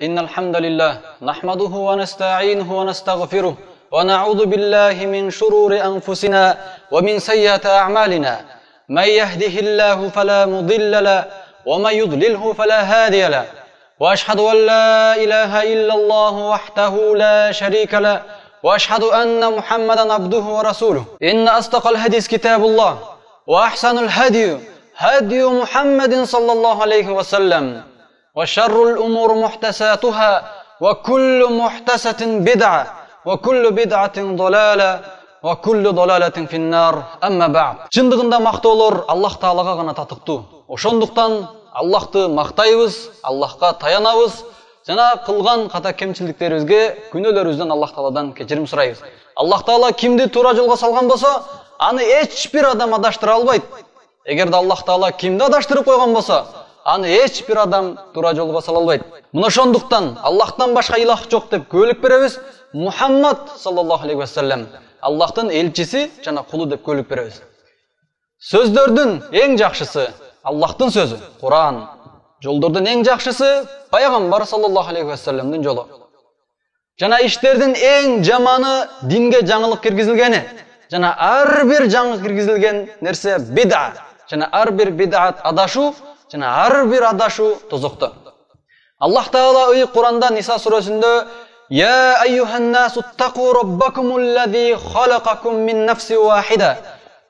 إن الحمد لله نحمده ونستعينه ونستغفره ونعوذ بالله من شرور أنفسنا ومن سيئات أعمالنا من يهده الله فلا مضل له ومن يضلله فلا هادي له وأشهد أن لا إله إلا الله وحده لا شريك له وأشهد أن محمدا عبده ورسوله إن أصدق الحديث كتاب الله وأحسن الهدي هدي محمد صلى الله عليه وسلم وشر الأمور محدثاتها وكل محدثة بدعة وكل بدعة ضلالة وكل ضلالة في النار أما بعد. Чындыгында мактоолор Аллах Таалага гана татыктуу. Ошондуктан Аллахты мактайбыз, Аллахка таянабыз жана кылган ката кемчиликтерибизге, күнөөлөрүбүздөн Аллах Тааладан кечирим сурайбыз. Аллах Таала кимди туура жолго салган болсо, аны эч бир адам адаштыра албайт. Эгерде Аллах Таала кимди адаштырып койгон болсо, аны эч бир адам туура жолго сала албайт. Мына ошондуктан Аллахтан башка илах жок деп көөлүк беребиз. Мухаммад саллаллаху алейхи вассалам Аллахтын элчиси жана кулу деп көөлүк беребиз. Сөздөрдүн эң жакшысы Аллахтын сөзү, Куран. Жолдордун эң жакшысы Пайгамбар саллаллаху алейхи вассаламдын жолу. Жана иштердин эң жаманы динге жаңылык киргизилгени. Жана ар бир жаңылык киргизилген нерсе бид'a. Жана ар бир бид'ат адашу, жана ар бир адашу тозокто. Аллах Таала ый Куранда Ниса сүрөсүндө يا أيها الناس اتقوا ربكم الذي خلقكم من نفس واحدة.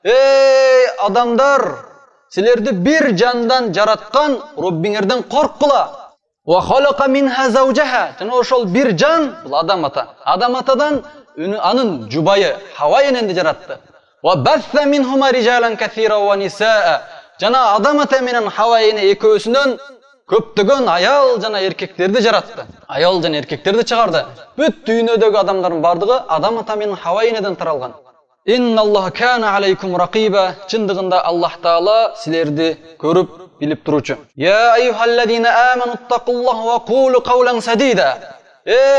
Ey адамдар, силерди бир жандан жараткан Роббиңерден корккула. Ва халака минха заужаха. Жана ошол бир жан, бул адам ата. Адам атадан анын жубайы Хава эненди жаратты. Ва басса минхума риджалан касира ва нисаа. Жана адам ата менен Хава эне экөөсүнөн көптөгөн аял жана эркектерди жаратты. Аял жана эркектерди чыгарды. Бүт дүйнөдөгү адамдардын бардыгы адам ата менен Хава энеден таралган. Инналлаха кана алейкум ракиба. Чындыгында Аллах Таала силерди көрүп, билип туручу. Я айюхаллазина аману тақуллаха ва кулу каулан садида.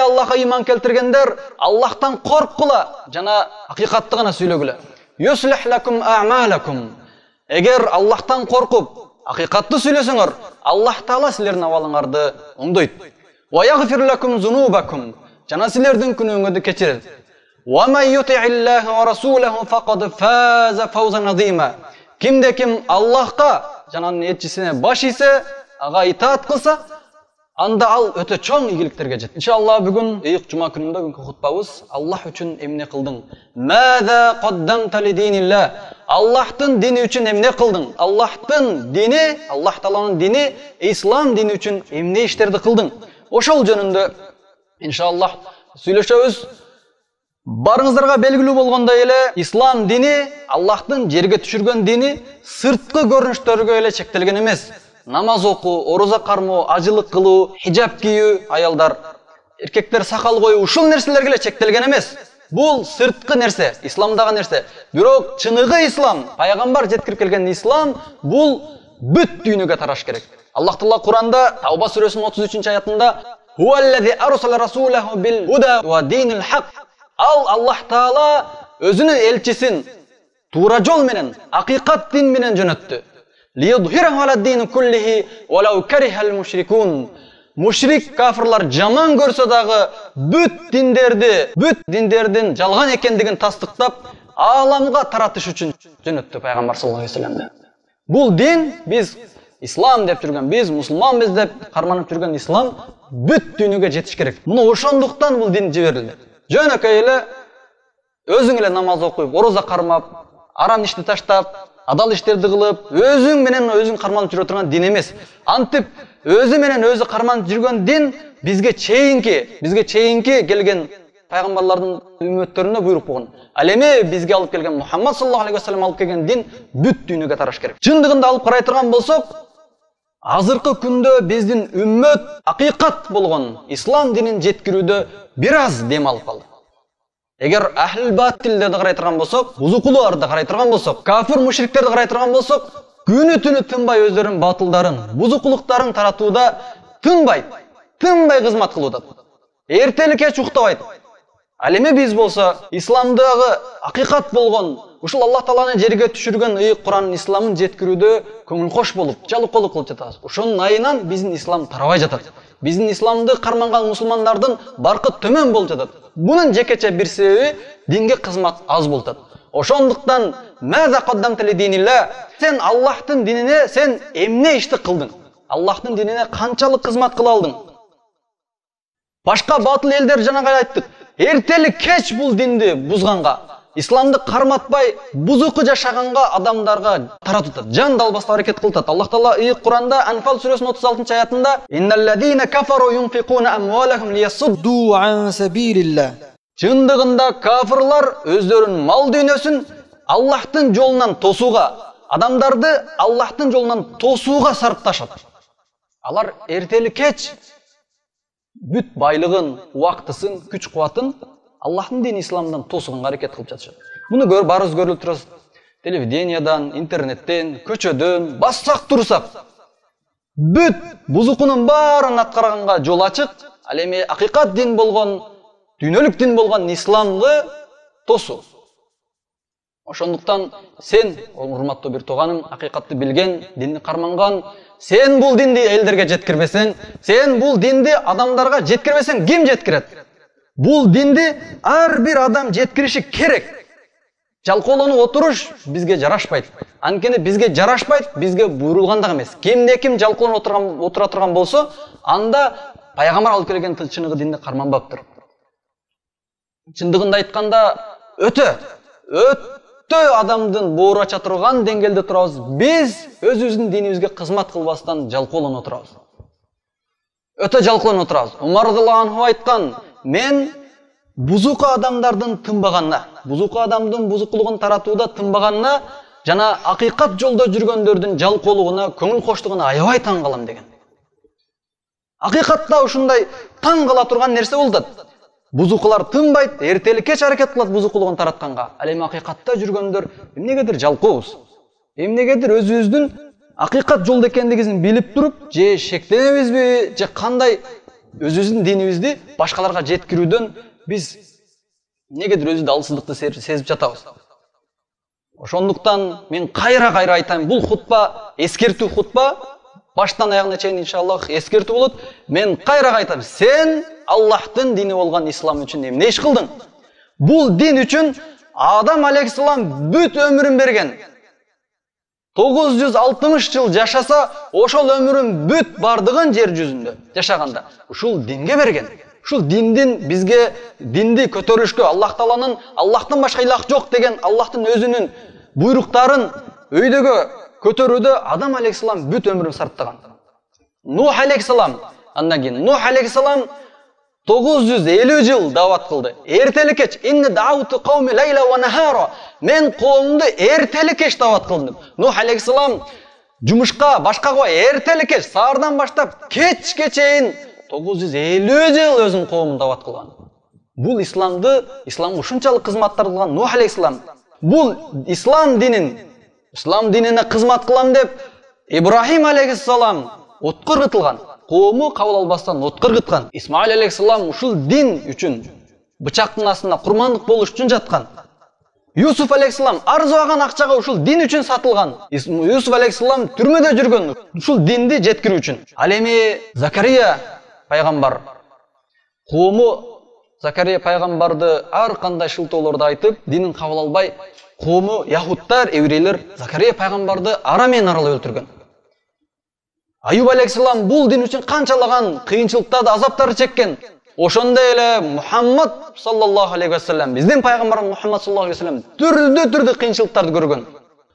Аллахка иман келтиргендер, Аллахтан корккула жана акыйкатты гана сүйлөгүлө. Юслих лакум а'малакум. Эгер Аллахтан коркуп, акыйкатты сүйлөсөңөр, Аллах Таала силердин абалыңарды оңдойт. Ва ягфир лакум зунубакум. Жана силердин күнөөңөрдү кечирет. Ва ман юти'иллаха ва расулаху фақад фаза фаузан азима. Кимде ким Аллахка жана анын элчисине баш ийсе, ага итаат кылса, анда ал өтө чоң ийгиликтерге жет. Иншалла бүгүн ыйык жума күнүндө бүгүнкү хутбабыз Аллах үчүн эмне кылдың? Маза каддамта ли динилла. Аллахтын дини үчүн эмне кылдың? Аллахтын дини, Аллах Тааланын дини, ислам дини үчүн эмне иштерди кылдың? Ошол жөнүндө иншалла сүйлөшөбүз. Барыңыздарга белгилүү болгондой эле ислам дини Аллахтын жерге түшүргөн дини сырткы көрүнүштөргө эле чектелген эмес. Намаз окуу, ороза кармоо, ажылык кылуу, хижаб кийүү, аялдар, эркектер сакал коюу, ушул нерселерге эле чектелген эмес. Бул сырткы нерсе, исламдагы нерсе. Бирок чыныгы ислам, пайгамбар жеткирип келген ислам, бул бүт дүйнөгө тараш керек. Аллах Таала Куранда Тауба сүрөсүнүн 33-аятында Хуаллази арсала расулаху бил худа ва динил хак. Ал Аллах Таала өзүнүн элчисин туура жол менен, акыйкат дин менен жөнөттү. Лiyudhirahu ala din kullihi walau karihal mushrikun. Мушрик кафирлар жаман көрсө дагы бүт диндердин жалган экендигин тастыктап, ааламга таратыш үчүн жөнөттү пайгамбар саллаллаху алейхи вассалам. Бул дин биз ислам деп жүргөн, биз мусулманбыз деп карманып жүргөн ислам бүт дүйнөгө жетиш керек. Муну ошондуктан бул дин жиберилди. Жөнөкөй эле өзүң эле намаз окуп, ороза кармап, арам ишти таштап, адал иштерди кылып, өзүң менен өзүң карманып жүрө турган дин эмес. Антип өзү менен өзү карманып жүргөн дин бизге чейинки келген пайгамбарлардын үммөттөрүнө буйрук болгон. Ал эми бизге алып келген Мухаммад саллаллаху алейхи вассалам алып келген дин бүт дүйнөгө тараш керек. Чындыгында алып карай турган болсок, азыркы күндө биздин үммөт акыйкат болгон ислам динин жеткирүүдө бир аз дем алып калды. Эгер ахлил батилдерди карай турган болсок, бузукуларды карай турган болсок, кафир мушриктерди карай турган болсок, күнү түнү тынбай өздөрүнүн батылдарын, бузукулуктарын таратууда тынбай кызмат кылууда. Эртели кеч уктабайт. Ал эми биз болсо исламдагы акыйкат болгон, ушул Аллах Тааланын жерге түшүргөн ыйык Куранын исламын жеткирүүдө көңүл кош болуп, жалыколук кылып жатабыз. Ошонун айынан биздин ислам тарабай жатат. биздин исламды карманган мусулмандардын баркы төмөн болуп жатат. Бунун жекече бир себеби динге кызмат аз болуп жатат. Ошондуктан сен Аллахтын динине сен эмне ишти кылдың? Аллахтын динине канчалык кызмат кыла алдың? Башка батыл элдер жанагы айттык. Эртелик кеч бул динди бузганга, исламды карматпай бузуку жашаганга адамдарга таратып, жан далбастап аракет кылып. Аллах Таала Куранда Анфал сүрөсүнүн 36-аятында «Инналлазина кафару юнфикуна амвалахум лиясудду ан сабилилlah». Чындыгында кафырлар өздөрүнүн мал дүйнөсүн Аллахтын жолунан тосууга, адамдарды Аллахтын жолунан тосууга сарпташат. Алар эртелик кеч бүт байлыгын, убактысын, күч-кубатын Аллахтын дини исламдан тосуганга аракет кылып жатышат. Муну барыбыз көрүп турабыз. Телевидениядан, интернеттен, көчөдөн бассак турсак, бүт бузукунун баарын аткарганга жол ачык. Ал эми акыйкат дин болгон, дүйнөлүк дин болгон исламды тосуу. Ошондуктан сен, урматтуу бир тууганым, акыйкатты билген, динди карманган, сен бул динди элдерге жеткирбесең, сен бул динди адамдарга жеткирбесең, ким жеткирет? Бул динди ар бир адам жеткириши керек. Жалкоолонуп отуруш бизге жарашпайт. Анткени бизге жарашпайт, бизге буйрулган дагы эмес. Кимде-ким жалкоолонуп отура турган болсо, анда пайгамбар алып келген чыныгы динди карманбаптыр. Чындыгында айтканда өтө адамдын боор ача турган деңгээлде турабыз. Биз өзүбүздүн динибизге кызмат кылбастан жалкоолонуп отурабыз. Өтө жалкоолонуп отурабыз. Умар радыйаллаху анху айткан: "Мен бузуку адамдардын тынбаганына, бузуку адамдын бузукулугун таратууда тынбаганына жана акыйкат жолдо жүргөндөрдүн жалкоолугуна, көңүл коштугуна аябай таң калам" деген. Акыйкатта ушундай таң кала турган нерсе болот. Бузукулар тынбайт, эртелик кеч аракет кылат бузукулугун таратканга. Ал эми акыйкатта жүргөндөр эмнегедир жалкообуз. Эмнегедир өзүбүздүн акыйкат жолдо экендигибизин билип туруп, же шектенебизби, же кандай өзүбүздүн динибизди башкаларга жеткирүүдөн биз негедир өзүбүздү алсыздыкты сезип жатабыз. Ошондуктан мен кайра айтайм, бул хутба эскертүү хутба, баштан аягына чейин иншаллах эскертүү болот. Мен кайра айтам, сен Аллахтын дини болгон ислам үчүн эмне иш кылдың? Бул дин үчүн Адам алейхиссалам бүт өмүрүн берген. 960 жыл жашаса, ошол өмүрүн бүт бардыгын жер жүзүндө жашаганда ушул динге берген. Ушул диндин бизге динди көтөрүшкө, Аллах Тааланын Аллахтан башка илах жок деген Аллахтын өзүнүн буйруктарын өйдөгө көтөрүүдө Адам алейхиссалам бүт өмүрүн сарптаган. Нух алейхиссалам, андан кийин Нух алейхиссалам 950 жыл дават кылды. Эртелик кеч инни дауту кауми лайла ва нахара. Мен коомду эртелик кеч дават кылдым. Нух алейхиссалам жумушка башка кой эртелик кеч саардан баштап кечке чейин 950 жыл өзүнүн коомун дават кылган. Бул исламга ушунчалык кызматтар кылган Нух алейхиссалам. Бул ислам динине кызмат кылам деп Ибрахим алейхиссалам отко ыргытылган. Коому кабыл албастан отко ыргыткан. Исмаил алейхиссалам ушул дин үчүн бычактын астында курмандык болуш үчүн жаткан. Юсуф алейхиссалам арзуаган акчага ушул дин үчүн сатылган. Юсуф алейхиссалам түрмөдө жүргөн ушул динди жеткирүү үчүн. Ал эми Закария пайгамбар коому Закария пайгамбарды ар кандай шылтоолорду айтып, динин кабыл албай, коому яхуттар, еврейлер Закария пайгамбарды ара менен аралап өлтүргөн. Аюб алейхиссалам бул дин үчүн канчалаган кыйынчылыктарды, азаптарды чеккен. Ошондой эле Мухаммад саллаллаху алейхи ва саллям, биздин пайгамбарыбыз Мухаммад саллаллаху алейхи ва саллям түрдүү кыйынчылыктарды көргөн.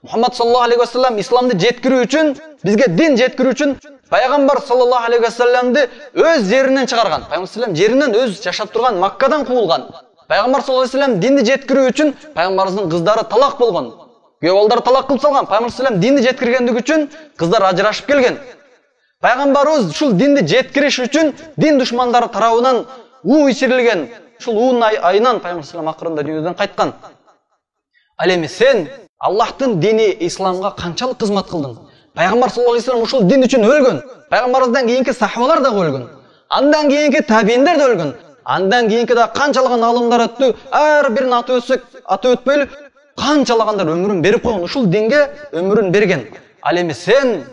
Мухаммад саллаллаху алейхи ва саллям исламды жеткирүү үчүн, бизге дин жеткирүү үчүн пайгамбар саллаллаху алейхи ва саллямды өз жеринен чыгарган. Пайгамбар саллаллаху алейхи ва саллям жеринен өз жашап турган Маккадан куулган. Пайгамбар саллаллаху алейхи ва саллям динди жеткирүү үчүн пайгамбарыбыздын кыздары талак болгон. Күйөө балдары талак кылып салган. Пайгамбар саллаллаху алейхи ва саллям динди жеткиргендиги үчүн кыздар ажырашып келген. Пайгамбарыбыз ушул динди жеткириш үчүн дин душмандары тарабынан уу ичирилген. Ушул уунун айынан пайгамбар саллаллаху алейхи ва саллям акырында дүйнөдөн кайткан. Ал эми сен Аллахтын дини исламга канчалык кызмат кылдың? Пайгамбар саллаллаху алейхи ва саллям ушул дин үчүн өлгөн. Пайгамбарыбыздан кийинки сахабалар да өлгөн. Андан кийинки табииндер да өлгөн. Андан кийинки да канчалаган алымдар өттү. Ар бирин аты өтпөйлү канчалагандар өмүрүн берип койгон. Ушул динге өмүрүн берген. Ал эми сен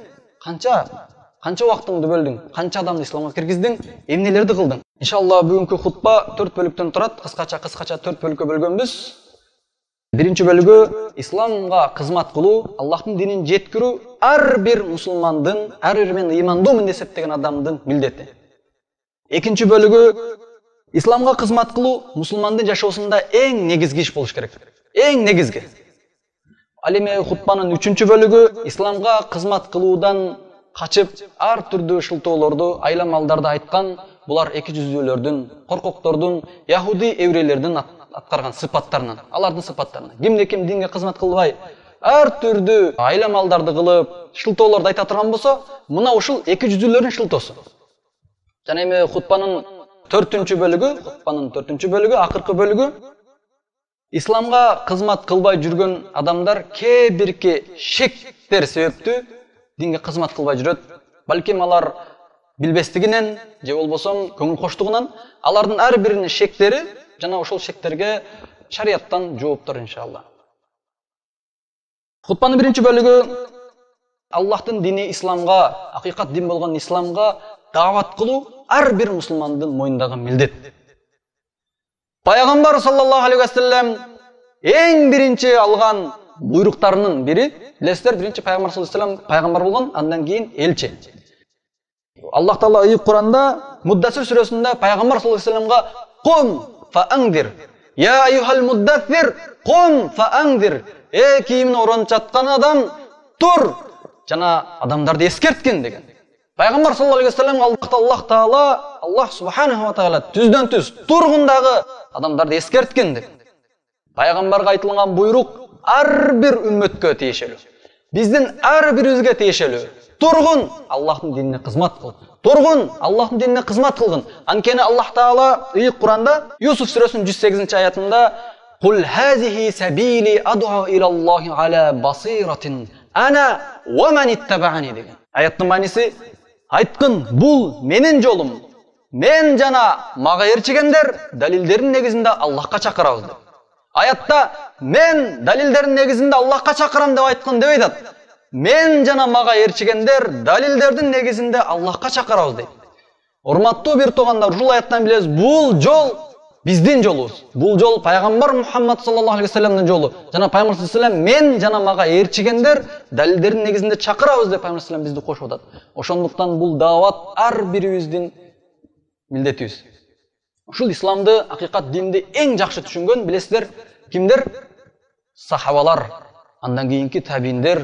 канча Канча убактыңды бөлдүң? Канча адамды исламга киргиздиң? Эмнелерди кылдың? Иншалла бүгүнкү хутба 4 бөлүктөн турат. Кыскача 4 бөлүккө бөлгөнбүз. Биринчи бөлүгү исламга кызмат кылуу, Аллахтын динин жеткирүү ар бир мусулмандын, ар бир мен ыймандуумун деп эсептеген адамдын милдети. Экинчи бөлүгү исламга кызмат кылуу мусулмандын жашоосунда эң негизги иш болуш керек. Эң негизги. Ал эми хутбанын 3-чү бөлүгү исламга кызмат кылуудан качып, ар түрдүү шылтоолорду, айламалдарды айткан, булар эки жүздүүлөрдүн, коркоктордун, яхуди еврейлердин аткарган сыпаттарынан, алардын сыпаттарынан. Кимде ким динге кызмат кылбай, ар түрдүү айламалдарды кылып, шылтоолорду айта турган болсо, мына ушул эки жүздүүлөрдүн шылтоосу. Жана эми хутбанын 4-чү бөлүгү, акыркы бөлүгү исламга кызмат кылбай жүргөн адамдар кээ бирки шектер себептүү динге кызмат кылбай жүрөт. Балким алар билбестигинен же болбосо көңүл коштугунан алардын ар биринин шектери жана ошол шектерге шарияттан жооптор иншалла. Хутбанын 1-чи бөлүгү Аллахтын дини исламга, акыйкат дин болгон исламга даават кылуу ар бир мусулмандын мойнундагы милдет. Пайгамбар саллаллаху алейхи ва саллям эң биринчи алган буйруктарынын бири, билесиздер, биринчи пайгамбар саллаллаху алейхи ва саллям пайгамбар болгон, андан кийин элчи. Аллах Таала ыйык Куранда Муддассир сүрөсүндө пайгамбар саллаллаху алейхи ва саллямга "Кум фаангдир, я айюхал муддассир, кум фаангдир", кийимин оронуп жаткан адам, тур, жана адамдарды эскерткин деген. Пайгамбар саллаллаху алейхи ва саллям Аллах Таала, Аллах субханаху ва таала түздөн түз тургундагы адамдарды эскерткин деп. Пайгамбарга айтылган буйрук ар бир үммөткө тиешелүү. Биздин ар бирибизге тиешелүү. Тургун Аллахтын динине кызмат кыл. Тургун Аллахтын динине кызмат кылгын. Анткени Аллах Таала ыйык Куранда Юсуф сүрөсүнүн 108-чи аятында "Кул хазихи сабили ад'у илаллахи ала басиратин ана ва ман иттабаани" деген. Аяттын мааниси айткын, бул менин жолум. Мен жана мага ээрчигендер далилдердин негизинде Аллахка чакырабыз деп. Аятта мен далилдердин негизинде Аллахка чакырам деп айткан деп айтат. Мен жана мага ээрчигендер далилдердин негизинде Аллахка чакырабыз дейт. Урматтуу бир туугандар, ушул аяттан билебиз, бул жол биздин жолубуз. Бул жол пайгамбар Мухаммад саллаллаху алейхи ва саллямдын жолу. Жана пайгамбар саллаллаху алейхи ва саллям мен жана мага ээрчигендер далилдердин негизинде чакырабыз деп пайгамбар саллаллаху алейхи ва саллям бизди кошуп атат. Ошондуктан бул даават ар бирибиздин милдетибиз. Ушул исламды, акыйкат динди эң жакшы түшүнгөн билесиздер кимдер? Сахабалар, андан кийинки табииндер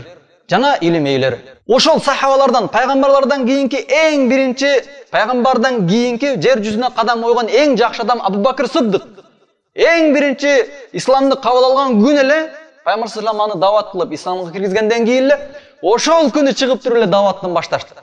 жана илим ээлери. Ошол сахабалардан, пайгамбарлардан кийинки эң биринчи, пайгамбардан кийинки жер жүзүнө кадам койгон эң жакшы адам Абу Бакр Сыддык. Эң биринчи исламды кабыл алган күн эле пайгамбар саллаллаху алейхи ва саллям аны даават кылып исламга киргизгенден кийин эле ошол күнү чыгып туруп эле дааваттын башташты.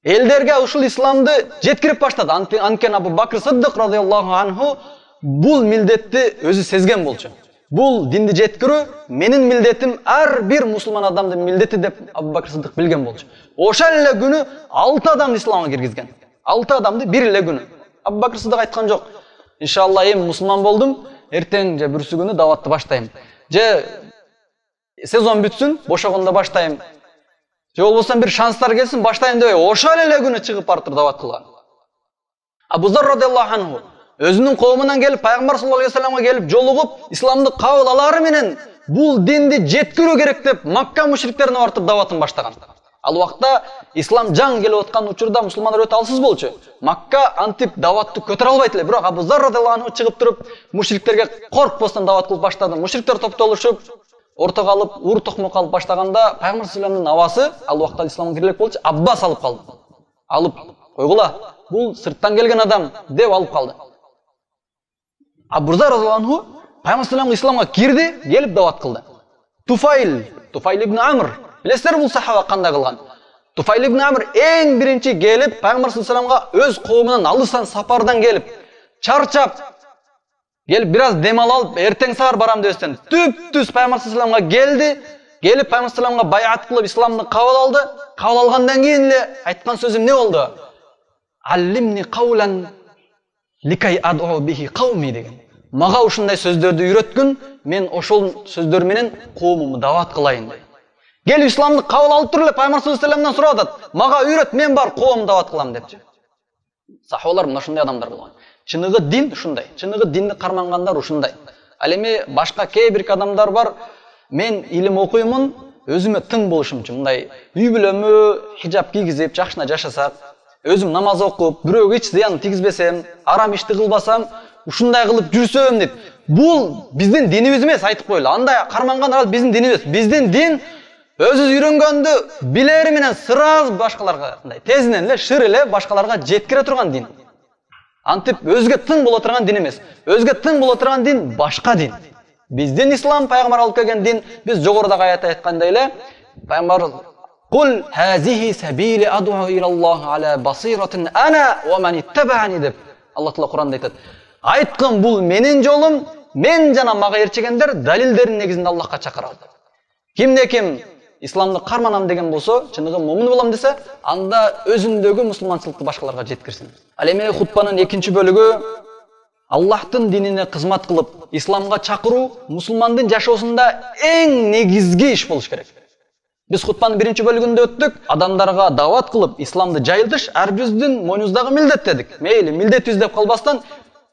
Элдерге ушул исламды жеткирип баштады. Анткени Абу Бакр Сыддык радыйаллаху анху бул милдетти өзү сезген болчу. Бул динди жеткирүү менин милдетим, ар бир мусулман адамдын милдети деп Абу Бакр Сыддык билген болчу. Ошол эле күнү 6 адамды исламга киргизген. 6 адамды бир эле күнү. Абу Бакр Сыддык айткан жок. Иншалла эми мусулман болдум, эртең же бүрсү күнү дааватты баштайм. Же сезон бүтсүн, бошогондо баштайм. Же болбосо бир шанстар келсин, баштайм деп ошол эле күнү чыгып барып даават кылган. Абу Зар радыйаллаху анху өзүнүн коомунан келип, пайгамбар саллаллаху алейхи ва салламга келип, жолугуп, исламды кабыл алары менен бул динди жеткирүү керек деп Макка мушриктерине барып дааватын баштаган. Ал убакта ислам жаң келип аткан учурда мусулмандар өтө алсыз болчу. Макка антип дааватты көтөрө албайт эле, бирок Абу Зар радыйаллаху анху чыгып туруп, мушриктерге коркпостон даават кылып баштады. Мушриктер топтолушуп, ортого алып, ур токмок алып баштаганда, пайгамбар саллаллаху алейхи ва салламдын абасы ал убакта исламга кирелек болчу, Аббас алып калды. Алып койгула, бул сырттан келген адам деп алып калды. Абу Зар радыйаллаху анху пайгамбар саллаллаху алейхи ва салламга кирди, келип даават кылды. Туфайл ибн Амр, билесиздер бул сахаба кандай кылган? Туфайл ибн Амр эң биринчи келип, пайгамбар саллаллаху алейхи ва салламга өз коомунан алыстан сапардан келип, чарчап, келип бир аз дем алып, эртең саар барам дебестен түп-түз пайгамбар саллаллаху алейхи ва салламга келди. Келип пайгамбар саллаллаху алейхи ва салламга байат кылып исламды кабыл алды. Кабыл алгандан кийин эле айткан сөзү эмне болду? Аллимни каулан ликай ад'у бихи кауми деген. Мага ушундай сөздөрдү үйрөткүн, мен ошол сөздөр менен коомумду даават кылайын деп. Кел исламды кабыл алып тур эле Пайгамбар саллаллаху алейхи ва салламдан сурап атат. Мага үйрөт, мен бар коомду дават кылам депчи. Сахабалар мына ушундай адамдар болгон. Чыныгы дин ушундай. Чыныгы динди кармангандар ушундай. Ал эми башка кээ бир адамдар бар. Мен илим окуймун, өзүмө тың болушум үчүн мындай үй бүлөмө хижап кийгизип, жакшына жашасак, өзүм намаз окуп, бирөөгө эч зыян тийгизбесем, арам ишти кылбасам, ушундай кылып жүрсөм дейт. Бул биздин динибиз эмес, айтып коелу. Андай кармангандар биздин динибиз. Биздин дин өзү үйрөнгөндү билери менен сразу башкаларга мындай тезинен эле, шыр эле башкаларга жеткире турган дин. Антип өзгө тың боло турган дин эмес. Өзгө тың боло турган дин башка дин. Биздин ислам пайгамбар алып келген дин, биз жогорудагы аятта айткандай эле, пайгамбар "Кул хазихи сабили аду илаллах аля басиратин ана ва ман иттабани" деп Аллах Таала Куранда айтат. Айткын, бул менин жолум, мен жана мага ээрчегендер далилдердин негизинде Аллахка чакырат. Кимде ким исламды карманам деген болсо, чыныгы мумин болом десе, анда өзүндөгү мусулманчылыкты башкаларга жеткирсин. Ал эми хутбанын экинчи бөлүгү Аллахтын динине кызмат кылып, исламга чакыруу мусулмандын жашоосунда эң негизги иш болуш керек. Биз хутбанын биринчи бөлүгүндө өттүк, адамдарга дават кылып, исламды жайылтыш ар биздин мойнубуздагы милдет дедик. Мейли, милдетибиз деп калбастан,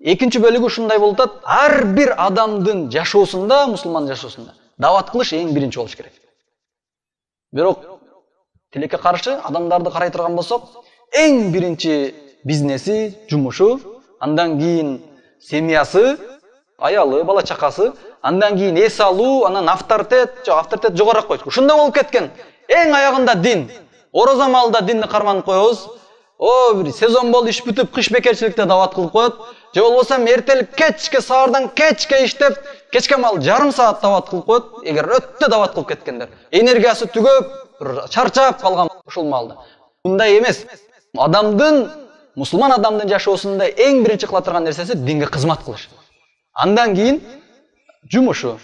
экинчи бөлүгү ушундай болуп атат, ар бир адамдын жашоосунда, мусулман жашоосунда дават кылыш эң биринчи болуш керек. Бирок тилекке каршы адамдарды карай турган болсок, эң биринчи бизнеси, жумушу, андан кийин семьясы, аялы, бала чакасы, андан кийин эс алуу, анан авторитет жогорак койчу. Ушундай болуп кеткен. Эң аягында дин. Орозо малда динди карманып коебуз. Бир сезон болду, иш бүтүп, кыш бекерчиликте дават кылып коет. Же болбосо эртелик кечке, саардан кечке иштеп, кечке мал жарым саат дават кылып коет. Эгер өттө дават кылып кеткендер, энергиясы түгөп, чарчап калган ушул малда. Мындай эмес. Мусулман адамдын жашоосунда эң биринчи кыла турган нерсеси динге кызмат кылыш. Андан кийин жумушу.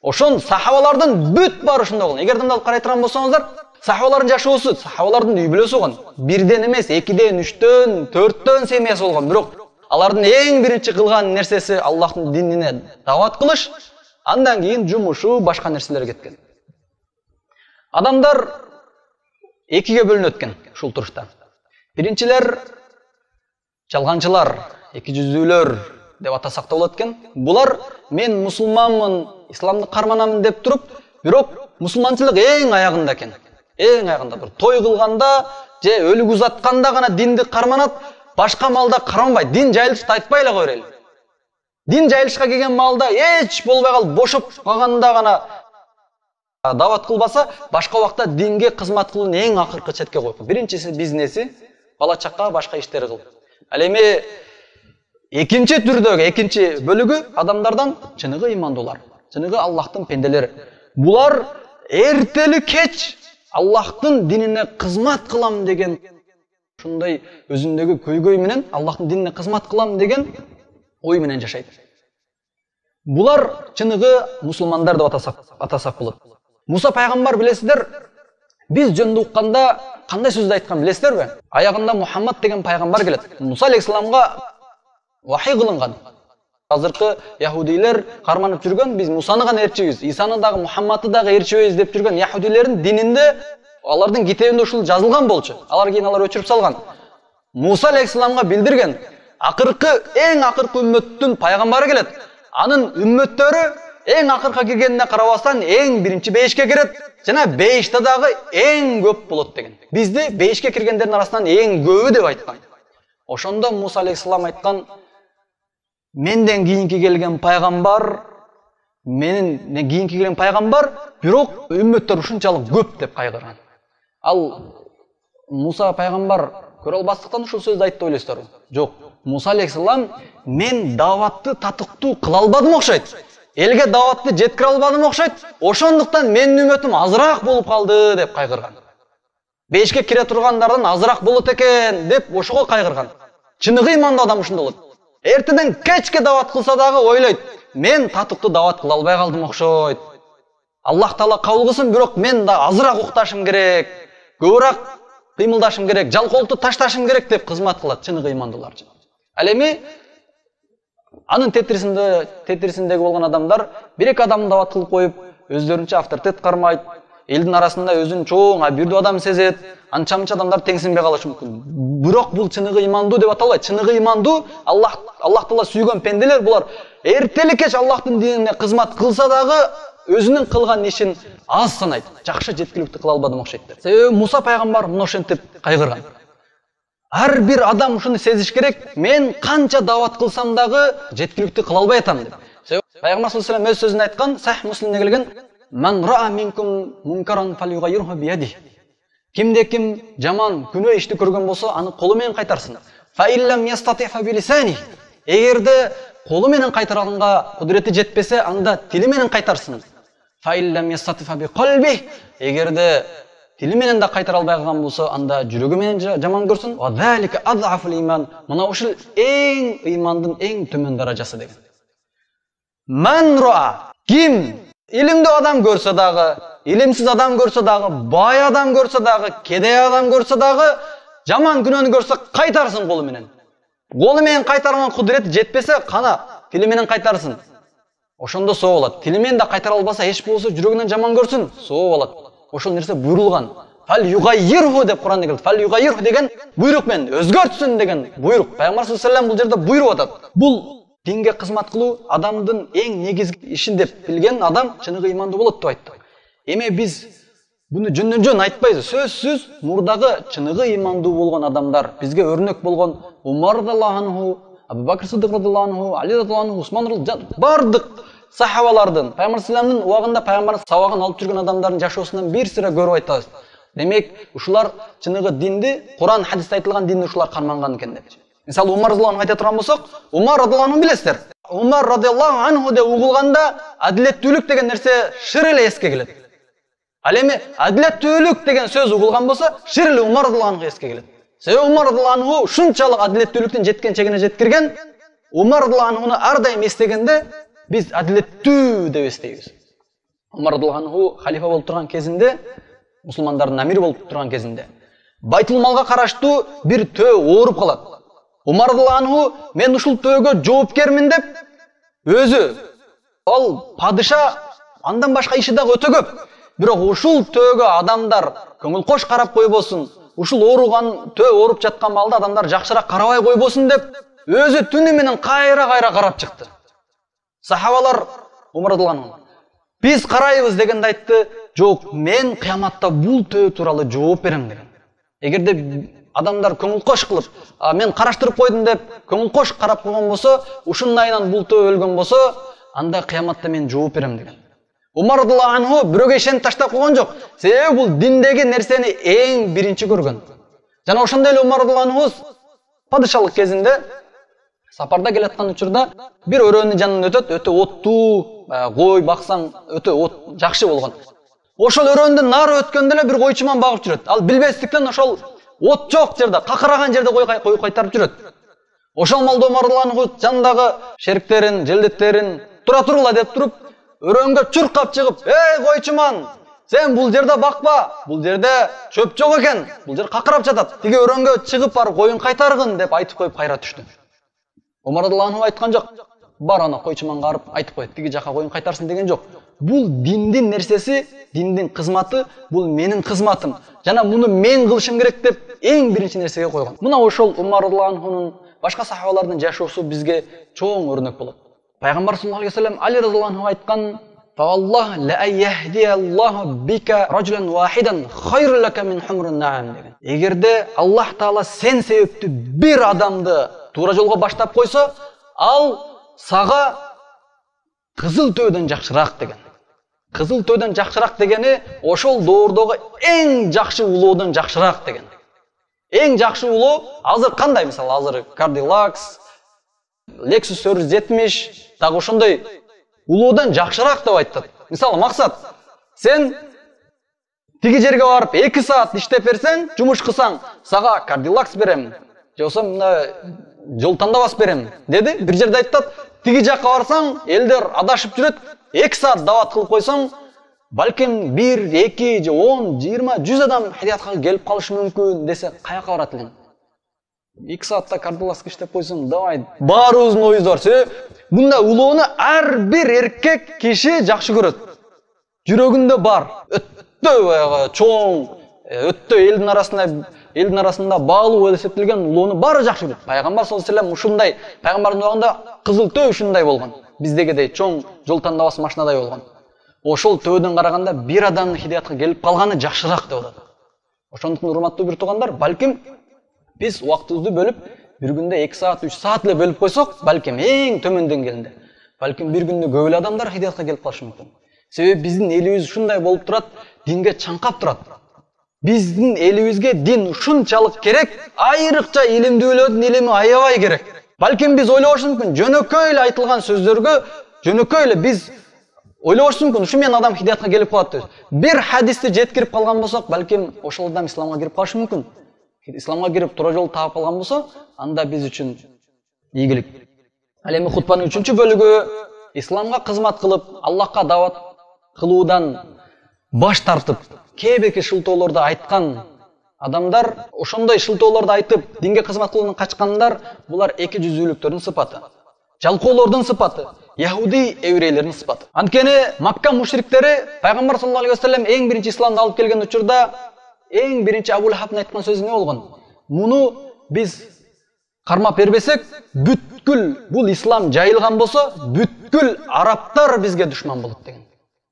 Ошон сахабалардын бүт баары ушундай болгон. Эгер дымдалып карай турган болсоңуздар, сахабалардын жашоосу, сахабалардын үй бүлөсү болгон. Бирден эмес, экиден, үчтөн, төрттөн семьясы болгон. Бирок алардын эң биринчи кылган нерсеси Аллахтын динине дават кылыш, андан кийин жумушу, башка нерселер кеткен. Адамдар экиге бөлүнөт экен ушул турушта. Биринчилер жалганчылар, эки жүздүүлөр деп атасак да болот экен. Булар мен мусулманмын, исламды карманамын деп туруп, бирок мусулманчылык эң аягында экен. Эң аягында бир той кылганда же өлүк узатканда гана динди карманат, башка малда карманбайт. Дин жайылышты айтпай эле кой берели. Дин жайылышка келген малда эч болбой калып бошоп калганда гана дават кылбаса, башка убакта динге кызмат кылуун эң акыркы четке коюп. Биринчиси бизнеси, бала чакка, башка иштери кылып. Ал эми экинчи түрдөгү, экинчи бөлүгү адамдардан чыныгы имандуулар, чыныгы Аллахтын пенделери. Булар эртели кеч Аллахтын динине кызмат кылам деген ушундай өзүндөгү көйгөй менен Аллахтын динине кызмат кылам деген ой менен жашайт. Булар чыныгы мусулмандар деп атасак болот. Муса пайгамбар билесиздер, биз жөнүндө укканда кандай сөздү айткан билесиздерби? Аягында Мухаммад деген пайгамбар келет. Муса алейхисаламга вахий кылынган. Азыркы яһудилер карманып жүргөн, биз Мусаны гана ээрчибиз, Исаны дагы, Мухаммадты дагы ээрчибиз деп жүргөн яһудилердин дининде, алардын китебинде ушул жазылган болчу. Алар өчүрүп салган. Муса алейхисаламга билдирген, эң акыркы үммөттүн пайгамбары келет. Анын үммөттөрү эң акыркы киргенине карабастан эң биринчи бейишке кирет, жана бейиште дагы эң көп болот деген. Бизди бейишке киргендердин арасынан эң көбү деп айткан. Ошондо Муса алейхисалам айткан, менден кийинки келген пайгамбар, бирок үммөттөр ушунчалык көп деп кайгырган. Ал Муса пайгамбар көрө албастыктан ушул сөздү айтты ойлойсуздарбы? Жок. Муса алейхисалам, мен даватты татыктуу кыла албадым окшойт. Элге даватты жеткире албадым окшойт. Ошондуктан менин үммөтүм азыраак болуп калды деп кайгырган. Бейишке кире тургандардан азыраак болот экен деп ошого кайгырган. Чыныгы имандуу адам ушундай болот. Эртеден кечке дават кылса дагы ойлойт, мен татыктуу дават кыла албай калдым окшойт. Аллах Таала кабыл кылсын, бирок мен да азыраак укташым керек, көбүрөөк кыймылдашым керек, жалкоолукту ташташым керек деп кызмат кылат чыныгы имандуулар. Ал эми анын тетирисиндеги болгон адамдар бир-эки адамды дават кылып коюп, өздөрүнчө авторитет кармайт, элдин арасында өзүн чоң, бирдүү адам сезет, анча-мынча адамдар теңсинбей калышы мүмкүн. Бирок бул чыныгы имандуу деп аталбайт. Чыныгы имандуу Аллах Таала сүйгөн пенделер булар эртелик кеч Аллахтын динине кызмат кылса дагы өзүнүн кылган ишин аз санайт. Жакшы жеткиликтүү кыла албадым окшойт. Себеби Муса пайгамбар мына ошентип кайгырган. Ар бир адам ушуну сезиш керек. Мен канча дават кылсам дагы жеткиликтүү кыла албай атам деп. Себеби пайгамбар саллаллаху алейхи вассалам өз сөзүндө айткан, Сахих Муслимде келген: "Ман ра'a минкум мункаран фалюгайирху бияди." Кимде ким жаман күнөө ишти көргөн болсо, аны колу менен кайтарсын. Фа иллам ястатифа билисани. Эгерде колу менен кайтарганга кудурети жетпесе, анда тили менен кайтарсын. Фа иллам ястатифа би калби. Эгерде тили менен да кайтара албай калган болсо, анда жүрөгү менен жаман көрсүн. Ва залика ад'афул иман. Мына ушул эң имандын эң төмөн даражасы деген. Ман ра'a. Ким илимдүү адам көрсө дагы, илимсиз адам көрсө дагы, бай адам көрсө дагы, кедей адам көрсө дагы, жаман күнөөнү көрсө кайтарсын колу менен. Колу менен кайтарган кудурети жетпесе, кана тили менен кайтарсын. Ошондо соо болот. Тили менен да кайтара албаса, эч болсо жүрөгүнөн жаман көрсүн, соо болот. Ошол нерсе буйрулган. Фал югайирху деп Куранда келет. Фал югайирху деген буйрук менен өзгөртсүн деген буйрук. Пайгамбар саллаллаху алейхи вассалам бул жерде буйруп атат. Бул динге кызмат кылуу адамдын эң негизги ишин деп билген адам чыныгы имандуу болот деп айтты. Эме биз буну жөн айтпайбыз. Сөзсүз мурдагы чыныгы имандуу болгон адамдар бизге өрнөк болгон Умар радиллаху анху, Абу Бакр Сиддик радиллаху анху, Али радиллаху анху, Усман радиллаху анху, бардык сахабалардын, пайгамбар салламдын убагында пайгамбардын сабагын алып жүргөн адамдардын жашоосунан бир сыра көрүп айтабыз. Демек, ушулар чыныгы динди, Куран, хадисте айтылган динди ушулар карманган экен деп. Мисалы Умар радиллаху анху айта турган болсок, Умар радиллаху анху билесиздер. Умар радиллаху анху деп угулганда адилеттүүлүк деген нерсе шыр эле эске келет. Ал эми адилеттүүлүк деген сөз угулган болсо, шыр эле Умар радиллаху анху эске келет. Себеби Умар радиллаху анху ушунчалык адилеттүүлүктүн жеткен чегине жеткирген. Умар радиллаху анхуну ар дайым эстегенде биз адилеттүү деп эстейбиз. Умар радиллаху анху халифа болуп турган кезинде, мусулмандардын амири болуп турган кезинде, Байтул малга караштуу бир төө ооруп калат. Умар радиллаху анху мен ушул төөгө жоопкермин деп өзү, ал падыша, андан башка иши дагы өтө көп. Бирок ушул төөгө адамдар көңүл кош карап койбосун, ушул ооруган төө ооруп жаткан балда адамдар жакшыраак карабай койбосун деп өзү түнү менен кайра карап чыкты. Сахабалар Умар радиллаху анху биз карайбыз дегенде айтты, жок, мен кыяматта бул төө тууралуу жооп берем деген. Эгерде адамдар көңүл кош кылып, мен караштырып койдум деп көңүл кош карап койгон болсо, ушундайынан бул төө өлгөн болсо, анда кыяматта мен жооп берем деген. Умар радиллаху анху бирөөгө ишенип таштап койгон жок. Себеби бул диндеги нерсени эң биринчи көргөн. Жана ошондой эле Умар радиллаху анху падышалык кезинде сапарда келаткан учурда бир өрөөнүн жанынан өтөт, өтө оттуу, кой баксаң өтө жакшы болгон. Ошол өрөөндөн нары өткөндө эле бир койчуман багып жүрөт. Ал билбестиктен ошол от жок жерде, какыраган жерде кой кайтарып жүрөт. Ошол малда Умар радиллаху анху жандагы шериктерин, желдеттерин тура тургула деп туруп, өрөөнгө чуркап чыгып, "Эй койчуман, сен бул жерде бакпа, бул жерде чөп жок экен, бул жер какырап жатат. Тиги өрөөнгө чыгып барып коюн кайтаргын" деп айтып коюп кайра түштү. Умар радиллаху анху айткан жок. Бар ана койчуманга барып айтып кой, тиги жака коюн кайтарсын деген жок. Бул диндин нерсеси, диндин кызматы, бул менин кызматым. Жана муну мен кылышым керек деп эң биринчи нерсеге койгон. Мына ошол Умар радиллаху анхунун башка сахабалардын жашоосу бизге чоң өрнөк болот. Пайгамбар саллаллаху алейхи вассалам Али радиллаху анху айткан: "Фаллах ла айяхдияллаху бика раджулан вахидан хайру лака мин хумрун наам" деген. Эгерде Аллах Таала сен себептүү бир адамды туура жолго баштап койсо, ал сага кызыл төөдөн жакшыраак деген. Кызыл төөдөн жакшыраак дегени ошол доордогу эң жакшы улоодон жакшыраак деген. Эң жакшы улоо азыр кандай? Мисалы азыр Cadillac, Lexus 470 дагы ошондой улоодон жакшыраак деп айтат. Мисалы максат, сен тиги жерге барып 2 саат иштеп берсең, жумуш кылсаң, сага Cadillac берем, же болсо мына жол тандабас берем деди. Бир жерде айтат, тиги жакка барсаң, элдер адашып жүрөт, 2 саат дават кылып койсоң, балким 1, 2, же 10, 20, 100 адам хидиятка келип калышы мүмкүн десе, каяка барат элең? 2 саатта Cadillac иштеп койсоң, давай, баарыбыздын оюбуз бар. Себеби мында улоону ар бир эркек киши жакшы көрөт. Жүрөгүндө бар. баягы чоң, өтө элдин арасында баалуу болуп эсептелген улууну баары жакшы көрөт. Пайгамбар саллаллаху алейхи вассалам ушундай, пайгамбардын убагында кызыл төө ушундай болгон. Биздегидей чоң жол тандабас машинадай болгон. Ошол төөдөн караганда бир адамдын хидаятка келип калганы жакшыраак деп атат. Ошондуктан урматтуу бир туугандар, балким биз убактыбызды бөлүп, бир күндө 2 саат, 3 саат эле бөлүп койсок, балким эң төмөн деңгээлинде, балким бир күндө көп эле адамдар хидаятка келип калышы мүмкүн. Себеби биздин элибиз ушундай болуп турат, динге чаңкап турат. Биздин элибизге дин ушунчалык керек, айрыкча илимдүүлөрдүн илими аябай керек. Балким биз ойлобошубуз мүмкүн, жөнөкөй эле айтылган сөздөргө, жөнөкөй эле биз ойлобошубуз мүмкүн, ушу менен адам хидаятка келип калат деп. Бир хадисти жеткирип калган болсок, балким ошол адам исламга кирип калышы мүмкүн. Исламга кирип туура жол таап калган болсо, анда биз үчүн ийгилик. Ал эми хутбанын 3-чү бөлүгү исламга кызмат кылып, Аллахка дават кылуудан баш тартып, кээ-бирки шылтоолорду айткан адамдар, ошондой шылтоолорду айтып, динге кызмат кылуудан качкандар, булар эки жүзүүлүктөрдүн сыпаты. Жалкоолордун сыпаты, яхуди еврейлердин сыпаты. Анткени Макка мушриктери пайгамбар саллаллаху алейхи вассалам эң биринчи исламды алып келген учурда эң биринчи Абу Лахабтын айткан сөзү эмне болгон? Муну биз кармап бербесек, бүткүл бул ислам жайылган болсо, бүткүл арабтар бизге душман болот деген.